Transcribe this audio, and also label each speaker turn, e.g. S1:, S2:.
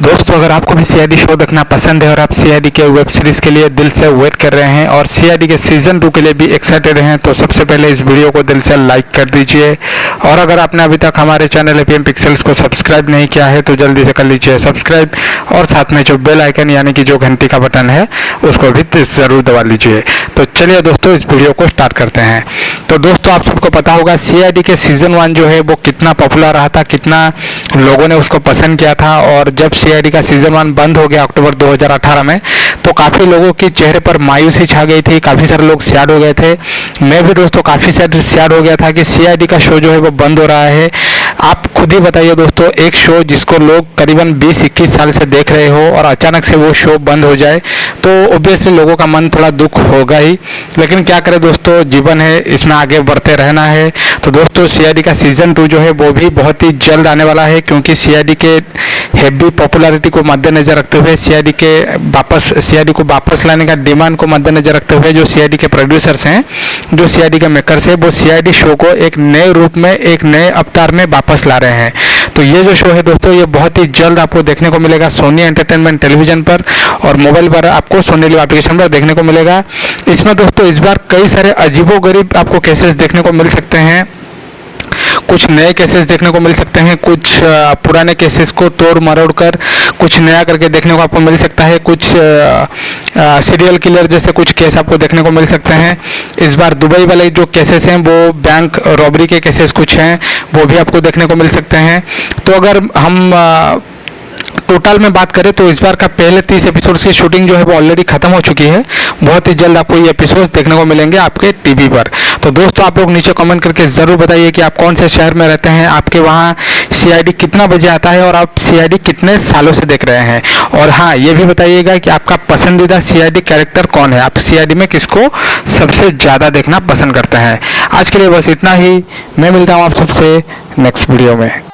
S1: दोस्तों अगर आपको भी सीआईडी शो देखना पसंद है और आप सीआईडी के वेब सीरीज के लिए दिल से वेट कर रहे हैं और सीआईडी के सीजन 2 के लिए भी एक्साइटेड हैं तो सबसे पहले इस वीडियो को दिल से लाइक कर दीजिए। और अगर आपने अभी तक हमारे चैनल एपीएम पिक्सेल्स को सब्सक्राइब नहीं किया है तो जल्दी से कर लीजिए सब्सक्राइब और साथ में जो बेल आइकन यानी कि जो घंटी का बटन है उसको भी ज़रूर दबा लीजिए। तो चलिए दोस्तों इस वीडियो को स्टार्ट करते हैं। तो दोस्तों आप सबको पता होगा सीआईडी के सीजन 1 जो है वो कितना पॉपुलर रहा था, कितना लोगों ने उसको पसंद किया था। और जब सीआईडी का सीजन 1 बंद हो गया अक्टूबर 2018 में तो काफ़ी लोगों के चेहरे पर मायूसी छा गई थी, काफ़ी सारे लोग सैड हो गए थे। मैं भी दोस्तों काफ़ी सैड हो गया था कि सीआईडी का शो जो है वो बंद हो रहा है। आप खुद ही बताइए दोस्तों, एक शो जिसको लोग करीबन 20-21 साल से देख रहे हो और अचानक से वो शो बंद हो जाए तो ऑब्वियसली लोगों का मन थोड़ा दुख होगा ही। लेकिन क्या करें दोस्तों, जीवन है, इसमें आगे बढ़ते रहना है। तो दोस्तों सीआईडी का सीजन 2 जो है वो भी बहुत ही जल्द आने वाला है, क्योंकि सीआईडी के हैवी पॉपुलैरिटी को मद्देनजर रखते हुए सीआईडी को वापस लाने का डिमांड को मद्देनजर रखते हुए जो सीआईडी के प्रोड्यूसर्स हैं, जो सीआईडी के मेकर्स हैं, वो सीआईडी शो को एक नए रूप में, एक नए अवतार में वापस ला रहे हैं। तो ये जो शो है दोस्तों ये बहुत ही जल्द आपको देखने को मिलेगा सोनी एंटरटेनमेंट टेलीविजन पर और मोबाइल पर आपको सोनी लिव एप्लीकेशन पर देखने को मिलेगा। इसमें दोस्तों इस बार कई सारे अजीबोगरीब आपको केसेस देखने को मिल सकते हैं। कुछ नए केसेस देखने को मिल सकते हैं, कुछ पुराने केसेस को तोड़ मरोड़ कर कुछ नया करके देखने को आपको मिल सकता है। कुछ सीरियल किलर जैसे कुछ केस आपको देखने को मिल सकते हैं। इस बार दुबई वाले जो केसेस हैं वो बैंक रॉबरी के केसेस कुछ हैं, वो भी आपको देखने को मिल सकते हैं। तो अगर हम टोटल में बात करें तो इस बार का पहले 30 एपिसोड्स की शूटिंग जो है वो ऑलरेडी खत्म हो चुकी है। बहुत ही जल्द आपको ये एपिसोड्स देखने को मिलेंगे आपके टीवी पर। तो दोस्तों आप लोग नीचे कमेंट करके ज़रूर बताइए कि आप कौन से शहर में रहते हैं, आपके वहाँ सीआईडी कितना बजे आता है और आप सीआईडी कितने सालों से देख रहे हैं। और हाँ, ये भी बताइएगा कि आपका पसंदीदा सीआईडी कैरेक्टर कौन है, आप सीआईडी में किसको सबसे ज़्यादा देखना पसंद करते हैं। आज के लिए बस इतना ही, मैं मिलता हूँ आप सबसे नेक्स्ट वीडियो में।